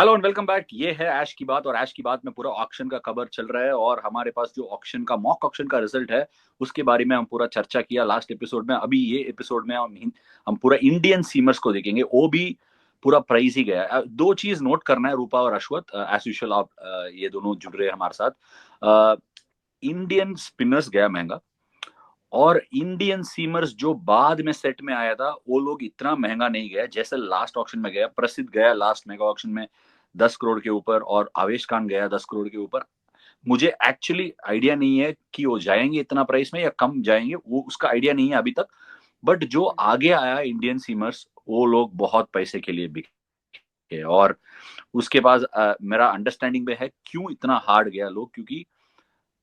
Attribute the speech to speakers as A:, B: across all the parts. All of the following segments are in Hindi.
A: Hello and welcome back. ये है ऐश की बात और ऐश की बात में पूरा ऑक्शन का खबर चल रहा है और हमारे पास जो ऑक्शन का मॉक ऑक्शन का रिजल्ट है उसके बारे में हम पूरा चर्चा किया लास्ट एपिसोड में। अभी ये एपिसोड में हम पूरा इंडियन सीमर्स को देखेंगे। वो भी पूरा प्राइस ही गया। दो चीज नोट करना है रूपा और अश्वत, एज यूजुअल आप ये दोनों जुड़ रहे हैं हमारे साथ। इंडियन स्पिनर्स गया महंगा और इंडियन सीमर्स जो बाद में सेट में आया था वो लोग इतना महंगा नहीं गया जैसे लास्ट ऑक्शन में गया। प्रसिद्ध गया लास्ट मेगा ऑक्शन में 10 करोड़ के ऊपर और आवेश खान गया 10 करोड़ के ऊपर। मुझे एक्चुअली आइडिया नहीं है कि वो जाएंगे इतना प्राइस में या कम जाएंगे, वो उसका आइडिया नहीं है अभी तक। बट जो आगे आया इंडियन सीमर्स वो लोग बहुत पैसे के लिए बिके और उसके बाद मेरा अंडरस्टैंडिंग में है क्यों इतना हार्ड गया लोग, क्योंकि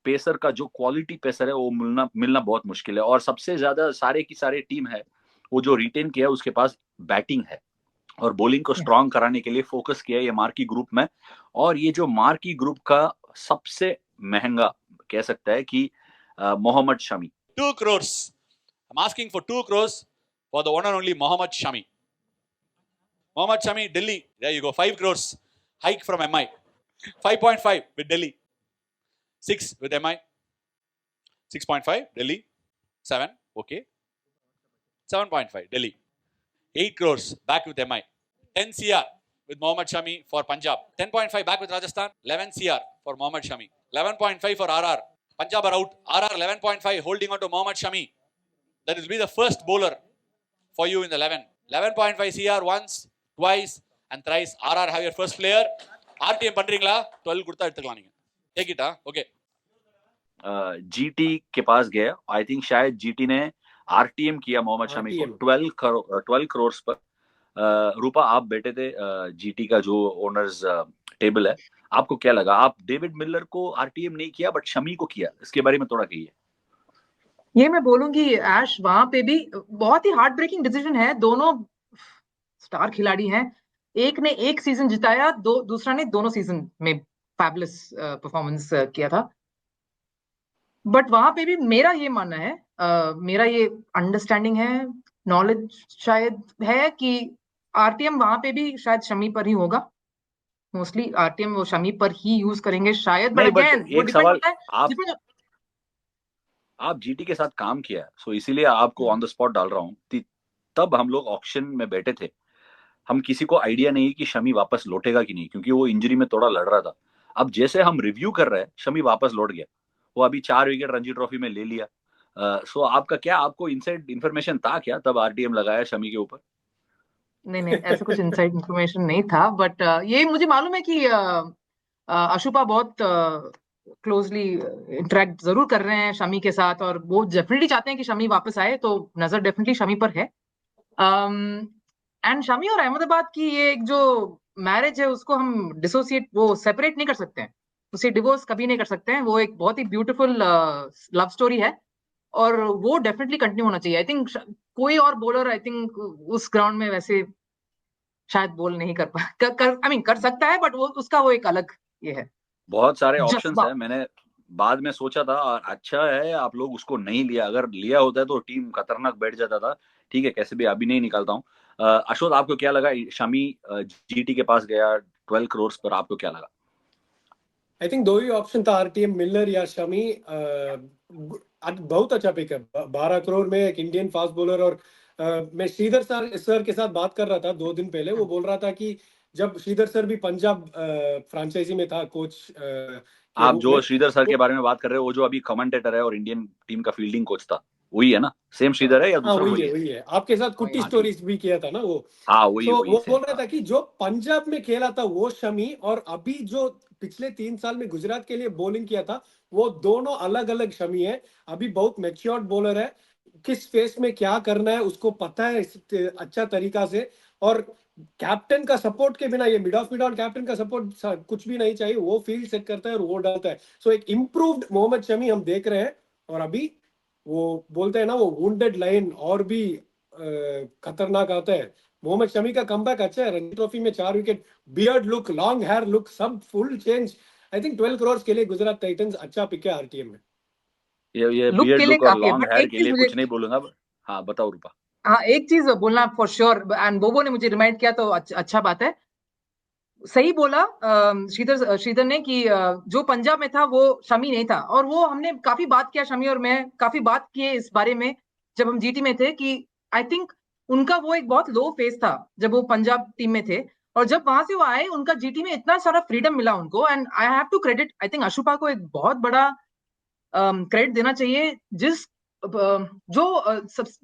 A: पेसर का जो क्वालिटी पेसर है वो मिलना मिलना बहुत मुश्किल है और सबसे ज्यादा सारे की सारे टीम है वो जो रिटेन किया उसके पास बैटिंग है और बॉलिंग को स्ट्रांग कराने के लिए फोकस किया ये मार्की ग्रुप में। और ये जो मार्की ग्रुप का सबसे महंगा कह सकता है कि Mohammed Shami
B: 2 crores. I'm asking for 2 crores for the one and only Mohammad Shami. Mohammad Shami, Delhi. There you go. 5 crores. Hike from MI. 5.5 with Delhi. 6 with MI. 6.5 Delhi. 7. Okay. 7.5 Delhi. 8 crores back with MI. 10 CR with Mohammad Shami for Punjab. 10.5 back with Rajasthan. 11 CR for Mohammad Shami. 11.5 for RR. Punjab are out. RR 11.5 holding on to Mohammad Shami. That will be the first bowler for you in the 11. 11.5 CR once, twice and thrice. RR have your first player. RTM பண்றீங்களா? 12 கொடுத்தா எடுத்துக்கலாம் நீங்க. Take it, okay.
A: जीटी के पास गया। आई थिंक शायद जीटी ने आरटीएम किया मोहम्मद शमी को 12 करोड़ पर। रूपा आप बैठे थे जीटी का जो ओनर्स टेबल है, आपको क्या लगा? आप डेविड मिलर को आरटीएम नहीं किया बट शमी को किया, इसके बारे में थोड़ा कहिए।
C: ये मैं बोलूंगी ऐश, वहां पे भी बहुत ही हार्ट ब्रेकिंग डिसीजन है। दोनों स्टार खिलाड़ी हैं, एक ने एक सीजन जिताया, दूसरा ने दोनों सीजन में फैबुलस परफॉर्मेंस किया था। बट वहां पे भी मेरा ये मानना है, मेरा ये अंडरस्टैंडिंग है, नॉलेज शायद है कि आरटीएम वहां पे भी शायद शमी पर ही होगा। मोस्टली आरटीएम वो शमी पर ही यूज करेंगे शायद। बट अगेन वो डिपेंड होता है।
A: आप जीटी के साथ काम किया सो इसीलिए आपको ऑन द स्पॉट डाल रहा हूँ। तब हम लोग ऑक्शन में बैठे थे, हम किसी को आइडिया नहीं कि शमी वापस लौटेगा कि नहीं, क्योंकि वो इंजरी में थोड़ा लड़ रहा था। अब जैसे हम रिव्यू कर रहे हैं शमी वापस लौट गया, वो अभी 4 विकेट रणजी ट्रॉफी में ले लिया। सो आपका क्या, आपको इनसाइड इन्फॉर्मेशन था क्या तब आरटीएम लगाया शमी के ऊपर?
C: नहीं, ऐसा कुछ इनसाइड इन्फॉर्मेशन नहीं था। बट ये मुझे मालूम है कि अशुपा बहुत क्लोजली इंटरेक्ट जरूर कर रहे हैं शमी के साथ और वो डेफिनेटली चाहते हैं कि शमी वापस आए, तो नजर डेफिनेटली शमी पर है। एंड शमी और अहमदाबाद की ये एक जो मैरिज है उसको हम डिसोसिएट, वो सेपरेट नहीं कर सकते हैं, उसे डिवोर्स कभी नहीं कर सकते हैं। वो एक बहुत ही ब्यूटीफुल लव स्टोरी है और वो डेफिनेटली कंटिन्यू होना चाहिए। आई थिंक कोई और बॉलर आई थिंक उस ग्राउंड में वैसे शायद बोल नहीं कर पा कर आई मीन कर सकता है, बट वो उसका वो एक अलग ये है।
A: बहुत सारे ऑप्शंस है, मैंने बाद में सोचा था और अच्छा है आप लोग उसको नहीं लिया। अगर लिया होता है तो टीम खतरनाक बैठ जाता था। ठीक है, कैसे भी अभी नहीं निकालता हूँ। अशोक आपको क्या लगा? शमी जीटी के पास गया 12 करोड़ पर, आपको क्या लगा?
D: आई थिंक दो ही ऑप्शन था, आरटीएम मिलर या शमी। बहुत अच्छा पिक है, 12 करोड़ में एक इंडियन फास्ट बॉलर। और मैं श्रीधर सर के साथ बात कर रहा था 2 दिन पहले, वो बोल रहा था कि जब श्रीधर सर भी पंजाब फ्रेंचाइजी में था कोच।
A: आप जो श्रीधर सर के बारे में बात कर रहे हो वो जो अभी कमेंटेटर है और इंडियन टीम का फील्डिंग कोच था, वही है ना? सेम श्रीधर है या दूसरा?
D: वही है। आपके साथ कुट्टी स्टोरीज भी किया था ना वो।
A: हाँ वही
D: वो बोल रहा था कि जो पंजाब में खेला था वो शमी, और अभी जो पिछले 3 साल में गुजरात के लिए बॉलिंग किया था वो दोनों अलग अलग शमी है। अभी बहुत मैच्योर्ड बॉलर है, किस फेस में क्या करना है उसको पता है अच्छा तरीका से। और कैप्टन का सपोर्ट के बिना, ये मिड ऑन कैप्टन का सपोर्ट कुछ भी नहीं चाहिए, वो फील्ड सेट करता है और वो डालता है। सो एक इम्प्रूव्ड मोहम्मद शमी हम देख रहे हैं। और अभी वो बोलते हैं ना, वो वुंडेड लाइन और भी खतरनाक आता है। मोहम्मद शमी का कमबैक अच्छा है, रणजी ट्रॉफी में 4 wicket, beard look, long hair look, सब full change. I think 12 crore के लिए गुजरात टाइटंस अच्छा पिक है आरटीएम में।
A: ये बियर्ड लुक और लॉन्ग हेयर के लिए कुछ नहीं बोलूंगा। हाँ बताओ रूपा।
C: हाँ, एक चीज बोलना फॉर श्योर, एंड बोबो ने मुझे रिमाइंड किया तो अच्छा बात है। सही बोला श्रीधर ने कि जो पंजाब में था वो शमी नहीं था, और वो हमने काफी बात किया, शमी और मैं काफी बात किए इस बारे में जब हम जीटी में थे, कि आई थिंक उनका वो एक बहुत लो फेज था जब वो पंजाब टीम में थे, और जब वहां से वो आए उनका जीटी में इतना सारा फ्रीडम मिला उनको, and I have to credit, I think अशुपा को एक बहुत बड़ा क्रेडिट देना चाहिए, जिस जो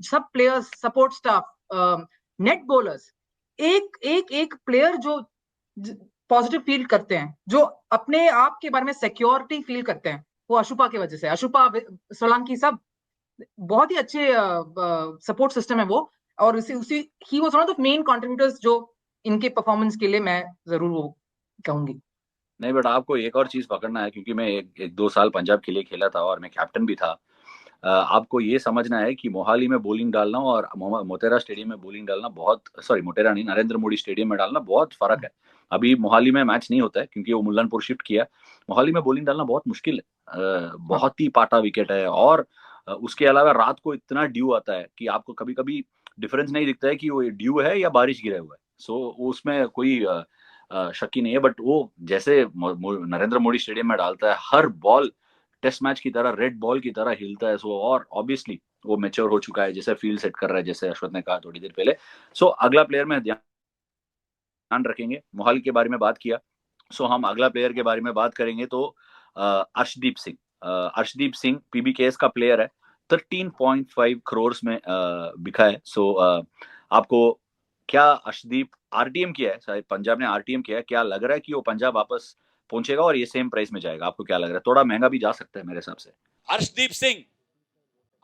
C: सब players, support staff, net bowlers, एक प्लेयर जो पॉजिटिव फील करते हैं, जो अपने आप के बारे में सिक्योरिटी फील करते हैं, वो अशुपा की वजह से, अशुपा, सोलंकी, सब बहुत ही अच्छे सपोर्ट सिस्टम है वो, और उसी he was one of the main contributors जो इनके परफॉर्मेंस के लिए मैं जरूर वो कहूंगी।
A: नहीं, बट आपको एक और चीज पकड़ना है, क्योंकि मैं एक दो साल पंजाब के लिए खेला था और मैं कैप्टन भी था। आपको ये समझना है कि मोहाली में बॉलिंग डालना और मोटेरा स्टेडियम में बॉलिंग डालना बहुत, सॉरी मोटेरा नहीं, नरेंद्र मोदी स्टेडियम में डालना बहुत फर्क है। अभी मोहाली में मैच नहीं होता है क्योंकि वो मुल्लानपुर शिफ्ट किया। मोहाली में बॉलिंग डालना बहुत मुश्किल है, बहुत ही पाटा विकेट है, और उसके अलावा रात को इतना ड्यू आता है कि आपको कभी कभी डिफरेंस नहीं दिखता है कि वो ड्यू है या बारिश गिरा हुआ है। सो उसमें कोई शक ही नहीं है। बट वो जैसे नरेंद्र मोदी स्टेडियम में डालता है, हर बॉल टेस्ट मैच की तरह, रेड बॉल की तरह हिलता है। सो और ऑब्वियसली वो मैच्योर हो चुका है, जैसे फील्ड सेट कर रहा है, जैसे अश्वत ने कहा थोड़ी देर पहले। सो अगला प्लेयर में ध्यान रखेंगे। मोहाली के बारे में बात किया, सो हम अगला प्लेयर के बारे में बात करेंगे तो अर्शदीप सिंह। अर्शदीप सिंह पीबीकेएस का प्लेयर है, 13.5 करोड़ में बिका है। सो आपको क्या अर्शदीप आरटीएम किया है, शायद पंजाब ने आरटीएम किया है, क्या लग रहा है कि वो पंजाब वापस पहुंचेगा और ये सेम प्राइस में जाएगा? आपको क्या लग रहा है? थोड़ा महंगा भी जा सकता है मेरे हिसाब से।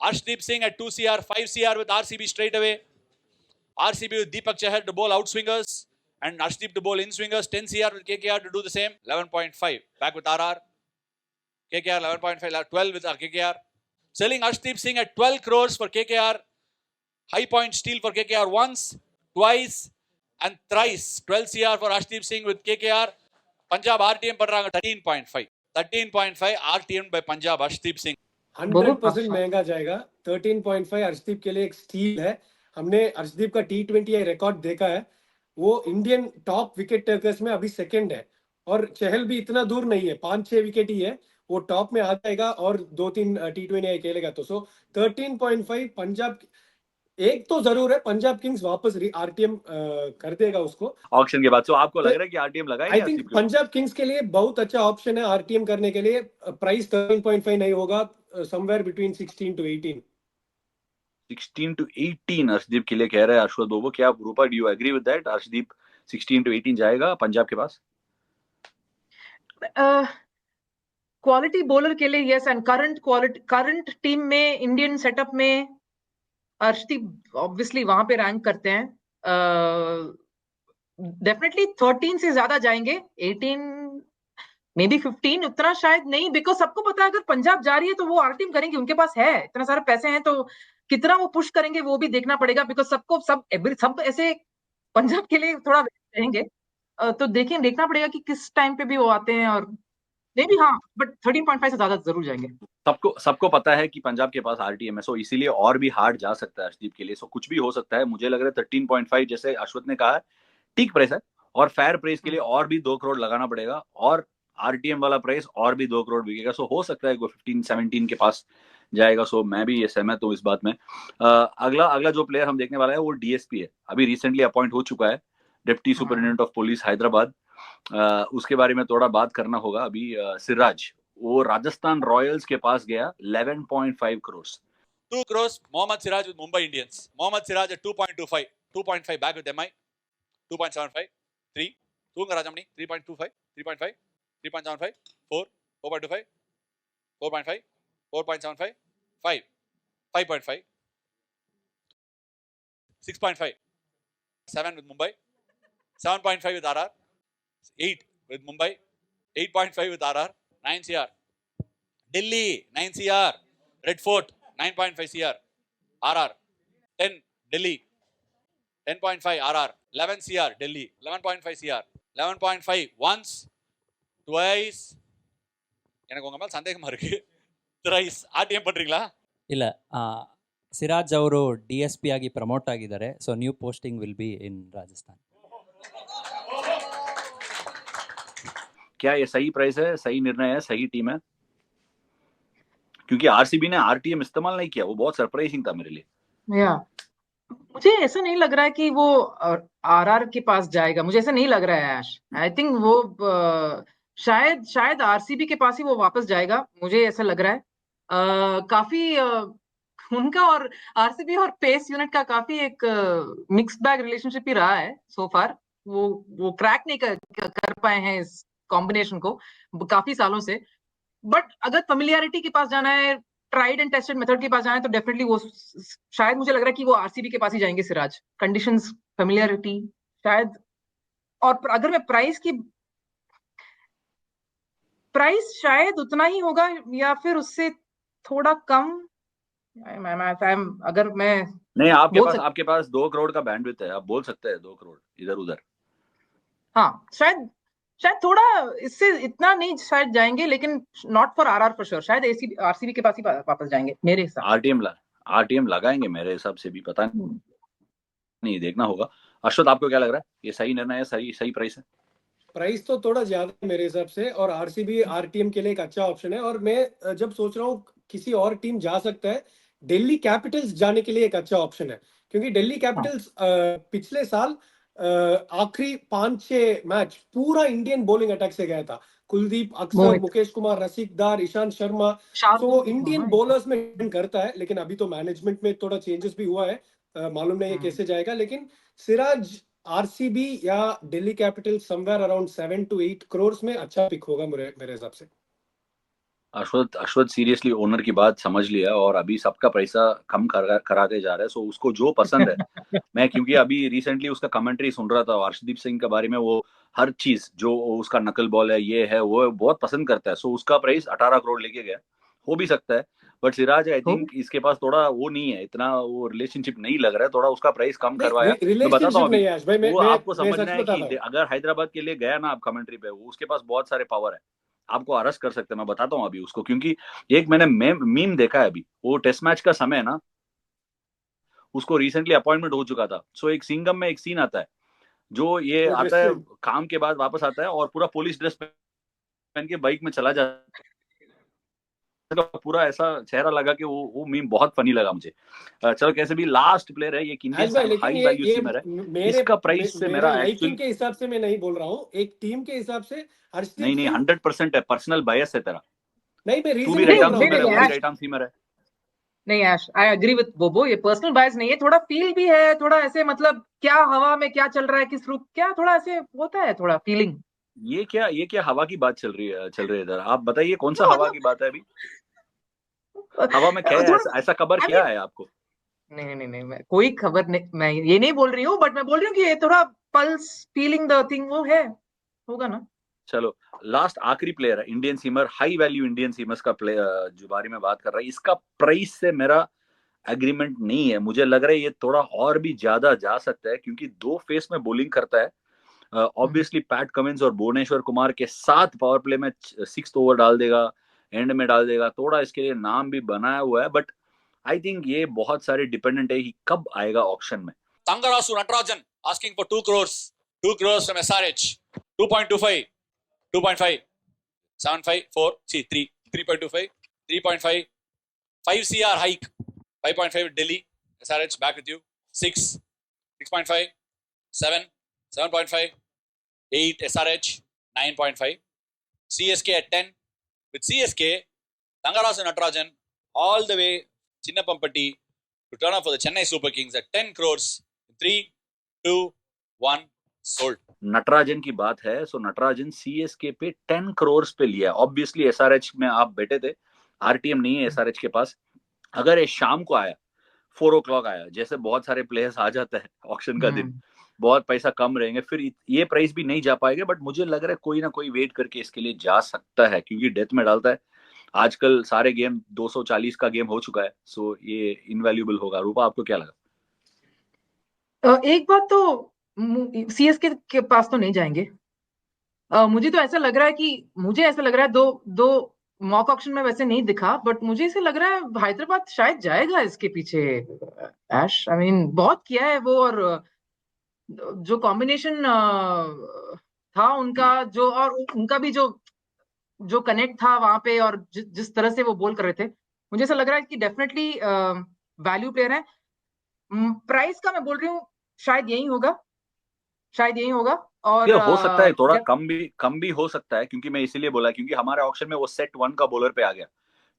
B: Arshdeep Singh at 2 CR, 5 CR with RCB straight away. RCB with Deepak Chahar to bowl out swingers and Arshdeep to bowl in swingers. 10 CR with KKR to do the same. 11.5 back with RR. KKR 11.5, 12 with KKR. Selling Arshdeep Singh at 12 crores for KKR. High point steal for KKR once, twice and thrice. 12 CR for Arshdeep Singh with KKR. Punjab RTM पड़ 13.5. 13.5 RTM by Punjab Arshdeep Singh.
D: 100% महंगा जाएगा। 13.5 अर्शदीप के लिए एक स्टील है। हमने अर्शदीप का T20 रिकॉर्ड देखा है, वो इंडियन टॉप विकेट टेकर्स में अभी सेकंड है, और चहल भी इतना दूर नहीं है, 5-6 विकेट ही है, वो टॉप में आ जाएगा और 2-3 T20 खेलेगा तो। सो 13.5 पंजाब एक तो जरूर है, पंजाब किंग्स वापस आरटीएम कर देगा उसको
A: ऑक्शन के बाद। तो आपको लग रहा है कि आरटीएम लगाएंगे?
D: आई थिंक पंजाब किंग्स के लिए बहुत अच्छा ऑप्शन है आरटीएम करने के लिए। प्राइस 13.5 नहीं होगा, somewhere between 16 to 18।
A: 16 to 18 Arshdeep के लिए कह रहे हैं अश्वत बोबो। क्या Rupa, do you agree with that? Arshdeep 16 to 18 जाएगा पंजाब के पास?
C: क्वालिटी बॉलर के लिए यस, एंड करंट टीम में, इंडियन सेटअप में अर्शदीप ऑब्वियसली वहां पे रैंक करते हैं। डेफिनेटली 13 से ज्यादा जाएंगे, 18 मे बी 15 उतना शायद नहीं, बिकॉज सबको पता है अगर पंजाब जा रही है तो वो आरटीएम करेंगे, उनके पास है इतना सारे पैसे हैं, तो कितना वो पुश करेंगे वो भी देखना पड़ेगा, बिकॉज सब ऐसे पंजाब के लिए थोड़ा रहेंगे, तो देखना पड़ेगा कि किस टाइम पे भी वो आते हैं, और मे बी हाँ, बट 13.5 से ज्यादा जरूर जाएंगे।
A: सबको पता है कि पंजाब के पास आरटीएम है, सो इसीलिए और भी हार्ड जा सकता है अर्शदीप के लिए। सो कुछ भी हो सकता है। मुझे लग रहा है 13.5 जैसे अश्वत ने कहा ठीक प्राइस है, और फेयर प्राइस के लिए और भी 2 करोड़ लगाना पड़ेगा, और आरटीएम वाला प्राइस और भी 2 करोड़ बिकेगा। सो हो सकता है 15-17 के पास जाएगा। सो मैं भी ये सहमत हूँ इस बात में। अगला जो प्लेयर हम देखने वाला है वो डीएसपी है, अभी रिसेंटली अपॉइंट हो चुका है, deputy superintendent of police Hyderabad. उसके बारे में थोड़ा बात करना होगा। अभी सिराज, वो राजस्थान रॉयल्स के पास गया 11.5 crore.
B: 2 crores Mohammad Siraj with Mumbai Indians. Mohammad Siraj at 2.25, 2.5 back with MI. 2.75, 3, 2 Rajamani, 3.25, 3.5, 3.75, 4, 4.25, 4.5, 4.75, 5, 5.5, 6.5, 7 with Mumbai, 7.5 with RR, 8 with Mumbai, 8.5 with RR, 9 CR. Delhi, 9 CR. Red Fort, 9.5 CR. RR, 10 Delhi, 10.5 RR, 11 CR Delhi, 11.5 CR, 11.5 once, twice, எனக்கு உங்க மேல சந்தேகமா இருக்கு, thrice RTM பண்றீங்களா?
E: ಇಲ್ಲ, ಸಿರಾಜ್ ಅವರು DSP ಆಗಿ ಪ್ರಮೋಟ್ ಆಗಿದ್ದಾರೆ, so new posting will be ಇನ್ ರಾಜಸ್ಥಾನ್.
A: क्या ये सही प्राइस है, सही निर्णय है, सही टीम है? क्योंकि आरसीबी ने आरटीएम इस्तेमाल नहीं किया, वो बहुत सरप्राइजिंग था मेरे लिए।
C: या मुझे ऐसा नहीं लग रहा है कि वो आरआर के पास जाएगा, मुझे ऐसा नहीं लग रहा है ऐश। आई थिंक वो शायद आरसीबी के पास ही वो वापस जाएगा, मुझे ऐसा लग रहा है। काफी उनका और आरसीबी और पेस यूनिट का काफी एक मिक्स्ड बैग रिलेशनशिप ही रहा है सो फार। वो क्रैक नहीं कर पाए हैं इस कॉम्बिनेशन को काफी सालों से। बट अगर फेमिलियरिटी के पास जाना है, ट्राइड एंड टेस्टेड मेथड के पास जाना है, तो डेफिनेटली वो शायद मुझे लग रहा है कि वो आरसीबी के पास ही जाएंगे सिराज। कंडीशंस, फेमिलियरिटी शायद। और अगर मैं प्राइस शायद उतना ही होगा या फिर उससे थोड़ा कम। अगर मैं
A: नहीं,
C: बोल सकता,
A: आपके पास 2 करोड़ का बैंडविड्थ है, आप बोल सकते हैं 2 करोड़ इधर उधर।
C: हाँ शायद थोड़ा इससे इतना नहीं शायद जाएंगे, लेकिन not for RR for sure. शायद आरसीबी के पास ही वापस जाएंगे मेरे हिसाब
A: आरटीएम लगाएंगे मेरे हिसाब से भी, पता
C: से।
A: नहीं, देखना होगा। अश्वत, आपको क्या लग रहा है, ये सही निर्णय है, सही प्राइस है?
D: प्राइस तो थोड़ा ज्यादा है मेरे हिसाब से, और आरसीबी आरटीएम के लिए एक अच्छा ऑप्शन है। और मैं जब सोच रहा हूँ किसी और टीम जा सकता है, दिल्ली कैपिटल्स जाने के लिए एक अच्छा ऑप्शन है। क्योंकि दिल्ली कैपिटल्स पिछले साल आखिरी 5-6 मैच पूरा इंडियन बॉलिंग अटैक से गया था। कुलदीप, अक्सर,
C: मोहित
D: मुकेश कुमार, रसिकदार, ईशांत शर्मा। तो वो इंडियन बॉलर्स में डिपेंड करता है, लेकिन अभी तो मैनेजमेंट में थोड़ा चेंजेस भी हुआ है। मालूम नहीं है कैसे जाएगा, लेकिन सिराज आरसीबी या Delhi capital somewhere around 7 to 8 crore में अच्छा पिक होगा मेरे हिसाब से।
A: अश्वत सीरियसली ओनर की बात समझ लिया और अभी सबका पैसा कम कराते जा रहा है। सो उसको जो पसंद है मैं, क्योंकि अभी रिसेंटली उसका कमेंट्री सुन रहा था अर्शदीप सिंह के बारे में, वो हर चीज जो उसका नकल बॉल है, ये है, वो बहुत पसंद करता है। सो उसका प्राइस 18 करोड़ लेके गया, हो भी सकता है। बट सिराज आई थिंक इसके पास थोड़ा वो नहीं है, इतना वो रिलेशनशिप नहीं लग रहा है, थोड़ा उसका प्राइस कम करवाया। मैं बताता हूँ
D: रिलेशनशिप
A: अभी,
D: नहीं है आश भाई,
A: वो आपको
D: मैं
A: समझना
D: सच
A: है कि
D: बताता हूँ।
A: अगर हैदराबाद के लिए गया ना आप कमेंट्री पे, वो उसके पास बहुत सारे पावर है, आपको अरेस्ट कर सकते हैं। मैं बताता हूँ अभी उसको, क्योंकि एक मैंने मीम देखा है अभी, वो टेस्ट मैच का समय है ना, उसको रिसेंटली अपॉइंटमेंट हो चुका था। सो एक सिंगम में एक सीन आता है, जो ये
D: वो
A: आता है
D: ड्रेसिंग
A: काम के बाद वापस आता है और पूरा पुलिस ड्रेस पहन के बाइक में चला जाता है, पूरा ऐसा चेहरा लगा कि वो मीम बहुत फनी लगा मुझे। चलो कैसे भी, लास्ट प्लेयर है, ये एक इंडियन
D: आज भाई, लेकिन
A: हाई
D: ये
A: वैल्यू सीमर है।
D: मेरे
A: इसका प्राइस से
D: मेरे
A: मेरा
D: लाइकिंग
A: एक्चुअल
D: के हिसाब से मैं नहीं बोल रहा हूँ, एक टीम के हिसाब से हर्षदीप
A: नहीं,
D: सिंह।
A: 100% है, पर्सनल बायस है तेरा।
D: नहीं, मैं
A: तू भी
D: रीजन
A: राइट
C: नहीं
D: बोल
A: आर्म
D: रहा
C: नहीं
D: हूँ
A: सीमर है,
C: नहीं
A: वो भी
C: ऐश,
A: राइट आर्म सीमर है।
C: नहीं ऐश, आई एग्री विद बोबो। ये पर्सनल बायस नहीं है, थोड़ा फील भी है, थोड़ा ऐसे मतलब क्या हवा में क्या चल रहा है, किस रुख क्या, थोड़ा ऐसे होता है, थोड़ा फीलिंग।
A: ये क्या हवा की बात चल रही है इधर? आप बताइए कौन सा हवा
C: मतलब
A: की बात है अभी? हवा में क्या है,
C: थोड़ा,
A: ऐसा खबर
C: आई
A: क्या
C: मीन,
A: है आपको?
C: नहीं, मैं कोई खबर नहीं, मैं ये नहीं बोल रही हूँ, बट मैं बोल रही हूँ कि ये थोड़ा पल्स फीलिंग द थिंग वो है, होगा ना।
A: चलो, लास्ट आखिरी प्लेयर है Indian seamer, high value Indian seamers का प्लेयर जो बारे में बात कर रहा है, इसका प्राइस से मेरा एग्रीमेंट नहीं है। मुझे लग रहा है ये थोड़ा और भी ज्यादा जा सकता है, क्योंकि 2 फेस में बॉलिंग करता है। ऑब्वियसली पैट कमिंस और भुवनेश्वर कुमार के साथ पावर प्ले में 6th ओवर डाल देगा, एंड में डाल देगा, थोड़ा इसके लिए नाम भी बनाया हुआ है। बट आई थिंक ये बहुत सारे डिपेंडेंट है कि कब आएगा ऑक्शन में।
B: Tangarasu Natarajan asking for 2 crores. 2 crores from SRH. 2.25. 2.5. 7.5. 4. See, 3. 3.25. 3.5. 5 CR hike. 5.5 Delhi. SRH back with you. 6. 6.5. 7. 7.5. 8 SRH. 9.5. CSK at 10. With CSK, Tangarasu Natarajan all the way Chinnapampatti to turn up for the Chennai Super Kings at 10 crores. 3, 2, 1, sold.
A: Natarajan की बात है, सो नटराजन सीएसके पे 10 करोड़ पे लिया है। ऑब्वियसली एसआरएच में आप बैठे थे, आरटीएम नहीं है एसआरएच के पास। अगर ये शाम को आया, 4 o'clock आया, जैसे बहुत सारे प्लेयर्स आ जाता है ऑक्शन का दिन, बहुत पैसा कम रहेंगे, फिर ये प्राइस भी नहीं जा पाएगा। बट मुझे लग रहा है कोई ना कोई वेट करके इसके लिए जा सकता है, क्योंकि डेथ में डालता है। आजकल सारे गेम 240 का गेम हो चुका है, सो ये इनवैल्यूएबल होगा। रूपा, आपको क्या लगा?
C: एक बात तो, सीएसके के पास तो नहीं जाएंगे। मुझे तो ऐसा लग रहा है कि मुझे ऐसा लग रहा है, दो दो मॉक ऑक्शन में वैसे नहीं दिखा, बट मुझे ऐसा लग रहा है हैदराबाद शायद जाएगा इसके पीछे। ऐश, आई मीन बहुत किया है वो, और जो कॉम्बिनेशन था उनका जो, और उनका भी जो कनेक्ट था वहां पे, और जिस तरह से वो बोल कर रहे थे, मुझे ऐसा लग रहा है कि डेफिनेटली वैल्यू प्लेयर है। प्राइस का मैं बोल रही हूँ शायद यही होगा, शायद यही होगा। और
A: ये हो सकता है थोड़ा कम भी हो सकता है, क्योंकि मैं इसीलिए बोला क्योंकि हमारे ऑक्शन में वो सेट 1 का बॉलर पे आ गया,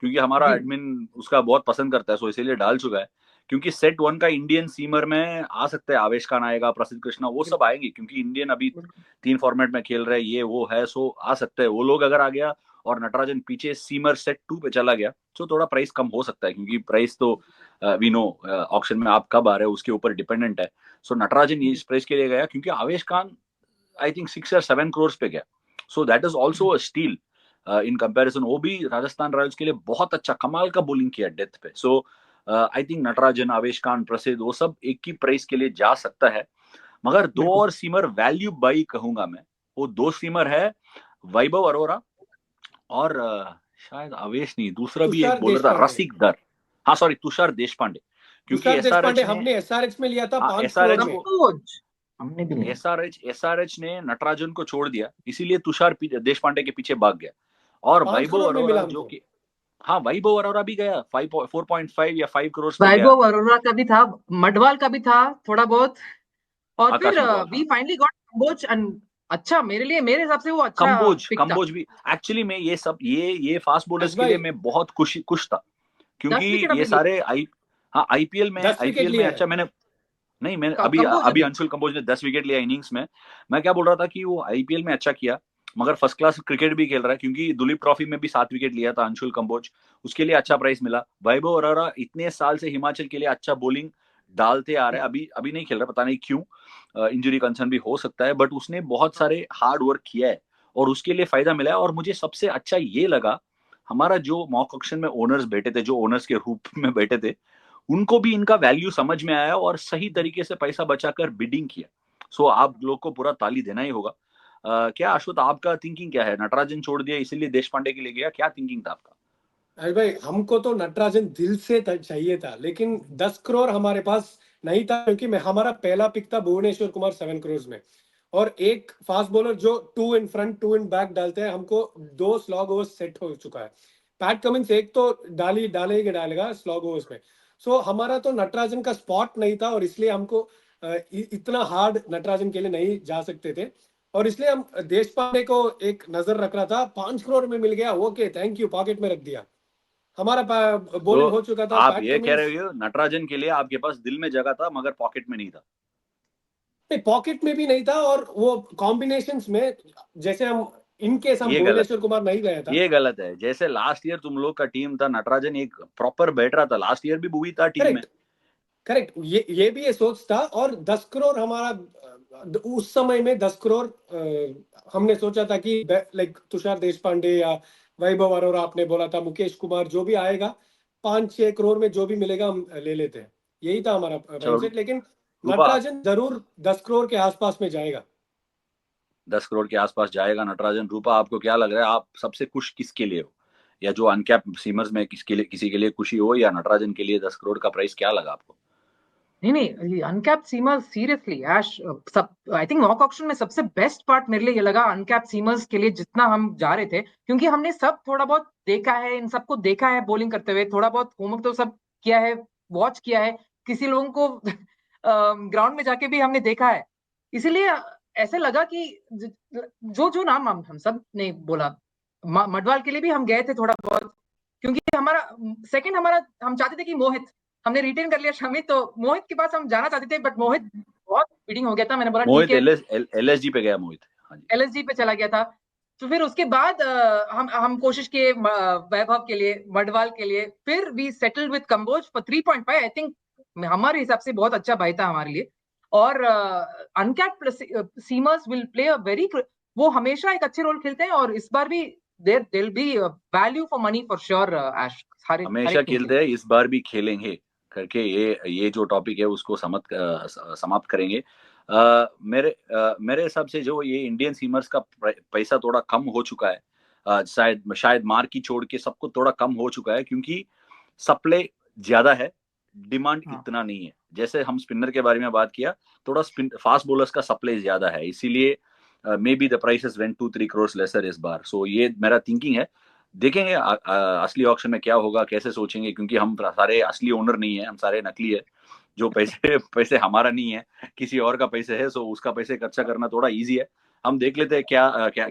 A: क्योंकि हमारा
C: जी
A: एडमिन उसका बहुत पसंद करता है, सो इसीलिए डाल चुका है। क्योंकि सेट 1 का इंडियन सीमर में आ सकता है, आवेश खान आएगा, प्रसिद्ध कृष्णा, वो सब
C: बिल्कुल
A: आएंगे, क्योंकि इंडियन अभी
C: बिल्कुल
A: 3 फॉर्मेट में खेल रहे हैं, ये वो है, सो आ सकते हैं वो लोग अगर आ गया और नटराजन पीछे सीमर सेट 2 पे चला गया, तो थोड़ा प्राइस कम हो सकता है, क्योंकि प्राइस तो वी नो ऑक्शन में आप कब आ रहे हो उसके ऊपर डिपेंडेंट है। सो नटराजन ये इस प्राइस के लिए गया क्योंकि आवेश Khan I think 6 or 7 crores पे गया, so that is also a steel in comparison. वो भी राजस्थान रॉयल्स के लिए बहुत अच्छा कमाल का बॉलिंग किया डेथ पे। सो आई थिंक नटराजन, आवेश खान, प्रसिद्ध, वो सब एक ही प्राइस के लिए जा सकता है। मगर दो
C: बिल्कुल।
A: और सीमर वैल्यू बाई कहूंगा मैं, वो दो सीमर है वैभव अरोरा और शायद आवेश नहीं, दूसरा भी एक
D: तुषार
A: बॉलर था,
D: देशपांडे।
A: रसिक दर, हाँ सॉरी तुषार देशपांडे, क्योंकि
D: तुषार देशपांडे
A: एसआरएच ने,
D: हमने एसआरएच में लिया था
A: हाँ
D: 5 करोड़
A: एसआरएच
D: में।
A: को,
C: कंबोज हमने भी नहीं।
A: एसआरएच ने नटराजन को छोड़ दिया, इसीलिए तुषार देशपांडे के पीछे भाग गया। और
D: पांच
A: वैभव
D: करोड़ में मिला
A: अरोरा जो
D: हमको।
A: कि, हाँ वैभव अरोरा भी गया 4.5 या 5 crores पे गया।
C: वैभव अरोरा का भी था, मडवाल का भी था थोड़ा बहुत, और फिर
A: आकाश मडवाल,
C: वी
A: हाँ।
C: Finally got Kamboj. अच्छा, मेरे लिए, मेरे हिसाब से वो अच्छा पिक था।
A: कंबोज भी एक्चुअली में, ये सब ये फास्ट
D: यश
A: बॉलर्स के लिए
D: भाई
A: मैं बहुत खुश था, क्योंकि
C: 10 विकेट
A: ये
C: हमने लिए।
A: सारे आई, हाँ
D: दस विकेट
A: आईपीएल में
D: लिए हैं।
A: अच्छा मैंने, नहीं मैं अभी
C: कंबोज
A: अभी
C: अभी।
A: अंशुल कंबोज ने 10 विकेट लिया इनिंग्स में। मैं क्या बोल रहा था कि वो आईपीएल में अच्छा किया, मगर फर्स्ट क्लास क्रिकेट भी खेल रहा है, क्योंकि दुलीप ट्रॉफी में भी 7 विकेट लिया था अंशुल कंबोज, उसके लिए अच्छा प्राइस मिला। वैभव अरोरा इतने साल से हिमाचल के लिए अच्छा बॉलिंग डालते आ रहे हैं, अभी अभी नहीं खेल रहा, पता नहीं क्यों, इंजरी कंसर्न भी हो सकता है, बट उसने बहुत सारे हार्ड वर्क किया है और उसके लिए फायदा मिला है। और मुझे सबसे अच्छा ये लगा, हमारा जो मॉक ऑक्शन में ओनर्स बैठे थे, जो ओनर्स के रूप में बैठे थे, उनको भी इनका वैल्यू समझ में आया और सही तरीके से पैसा बचाकर बिडिंग किया। सो आप लोग को पूरा ताली देना ही होगा। क्या अश्वत, आपका थिंकिंग क्या है? नटराजन छोड़ दिया इसीलिए देशपांडे के लिए गया, क्या थिंकिंग था आपका?
D: अरे भाई, हमको तो नटराजन दिल से चाहिए था, लेकिन 10 करोड़ हमारे पास नहीं था, क्योंकि मैं हमारा पहला पिक था भुवनेश्वर कुमार 7 करोड़ में। और एक फास्ट बॉलर जो 2 इन फ्रंट 2 इन बैक डालते हैं, हमको 2 स्लॉग ओवर्स सेट हो चुका है। पैट कमिंस एक तो डालेगा स्लॉग ओवर्स में। सो हमारा तो नटराजन का स्पॉट नहीं था, और इसलिए हमको इतना हार्ड नटराजन के लिए नहीं जा सकते थे। और इसलिए हम देश पांडे को एक नजर रख रहा था। 5 करोड़ में मिल गया, ओके थैंक यू, पॉकेट में रख दिया। हमारा
A: तो
D: बॉलिंग हो चुका था,
A: आप
D: पैट
A: ये कह
D: कमिंस।
A: रहे हो नटराजन के लिए आपके पास दिल में जगह था मगर पॉकेट में नहीं था?
D: नहीं, पॉकेट में भी नहीं था, और वो कॉम्बिनेशंस में, जैसे हम इन केस हम
A: ये गलत
D: भुवनेश्वर कुमार नहीं गया था।
A: ये गलत है। जैसे लास्ट ईयर तुम लोग का टीम था, नटराजन एक प्रॉपर बैठ रहा था, लास्ट ईयर भी बुवी था टीम में।
D: करेक्ट, करेक्ट, ये भी ये सोच था। और 10 करोड़ हमारा उस समय में 10 करोड़ हमने सोचा था कि लाइक तुषार देशपांडे या वैभव अरोरा, आपने बोला था मुकेश कुमार, जो भी आएगा 5-6 करोड़ में जो भी मिलेगा हम ले लेते हैं। यही था हमारा
A: चलो
D: माइंडसेट। लेकिन
A: रूपा,
D: नटराजन जरूर 10 करोड़ के आसपास में जाएगा।
A: 10 करोड़ के आसपास जाएगा नटराजन। रूपा, आपको क्या लग रहा है, आप सबसे खुश किसके लिए हो? या जो अनकैप सीमर्स में किसके लिए, किसी के लिए खुशी हो, या नटराजन के लिए 10 करोड़ का प्राइस क्या लगा आपको?
C: नहीं नहीं, अनकैप्ड सीमर्स सीरियसली ऐश, सब आई थिंक मॉक ऑक्शन में सबसे बेस्ट पार्ट मेरे लिए ये लगा अनकैप्ड सीमर्स के लिए, जितना हम जा रहे थे, क्योंकि हमने सब थोड़ा बहुत देखा है, इन सबको देखा है बॉलिंग करते हुए, थोड़ा बहुत होमवर्क तो सब किया है, वॉच किया है, किसी लोगों को ग्राउंड में जाके भी हमने देखा है। इसीलिए ऐसे लगा कि जो जो नाम हम सब ने बोला, मडवाल के लिए भी हम गए थे थोड़ा बहुत, क्योंकि हमारा सेकंड, हमारा हम चाहते थे कि मोहित, हमने रिटेन कर लिया शमी, तो मोहित के पास हम जाना चाहते थे, बट मोहित बहुत बिडिंग हो गया था, मैंने बोला ठीक
A: मोहित
C: है,
A: एलएसजी पे गया मोहित, हाँ जी।
C: एलएसजी पे चला गया था। तो फिर उसके बाद हम कोशिश किए वैभव के लिए, मडवाल के लिए, फिर we settled with Kamboj for 3.5। I think हमारे हिसाब से बहुत अच्छा भाई था हमारे लिए। और uncapped seamers will play a very, वो हमेशा एक अच्छे रोल खेलते हैं, और इस बार भी there will be value for money for sure. एश हर
A: हमेशा
C: एक टीम के
A: खेलते
C: लिए।
A: हैं, इस बार भी खेलेंगे करके ये जो टॉपिक है उसको समाप्त करेंगे। मेरे हिसाब से जो ये इंडियन सीमर्स का पैसा थोड़ा कम हो चुका है, शायद मार की छोड़ के सबको थोड़ा कम हो चुका है, क्योंकि सप्लाई ज्यादा है, डिमांड
C: हाँ
A: इतना नहीं है। जैसे हम स्पिनर के बारे में बात किया, थोड़ा स्पिन फास्ट बॉलर्स का सप्लाई ज्यादा है, इसीलिए may be the prices went 2-3 crores lesser इस बार. सो ये मेरा थिंकिंग है. देखेंगे असली ऑक्शन में क्या होगा, कैसे सोचेंगे, क्योंकि हम सारे असली ओनर नहीं है, हम सारे नकली है. जो पैसे पैसे हमारा नहीं है, किसी और का पैसे है, सो उसका पैसे खर्चा करना थोड़ा इजी है. हम देख लेते हैं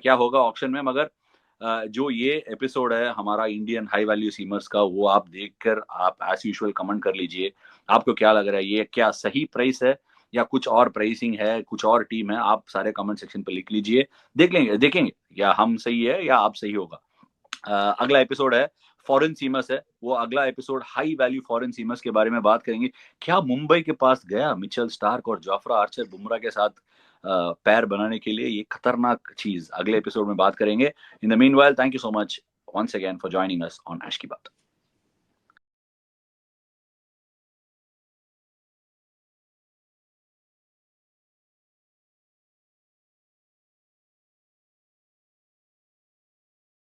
A: क्या होगा ऑक्शन में. मगर जो ये एपिसोड है हमारा इंडियन हाई वैल्यू सीमर्स का, वो आप देखकर आप एज यूजुअल कमेंट कर लीजिए. आपको क्या लग रहा है, ये क्या सही प्राइस है या कुछ और प्राइसिंग है, कुछ और टीम है, आप सारे कमेंट सेक्शन पे लिख लीजिए. देखेंगे या हम सही है या आप सही होगा. अगला एपिसोड है फॉरेन सीमर्स है. वो अगला episode high value foreign seamers के बारे में बात करेंगे. क्या मुंबई के पास गया मिचेल स्टार्क और जोफ्रा आर्चर बुमराह के साथ पैर बनाने के लिए, ये खतरनाक चीज अगले एपिसोड में बात करेंगे. In the meanwhile, thank you so much once again for joining us on Ash Ki Baat.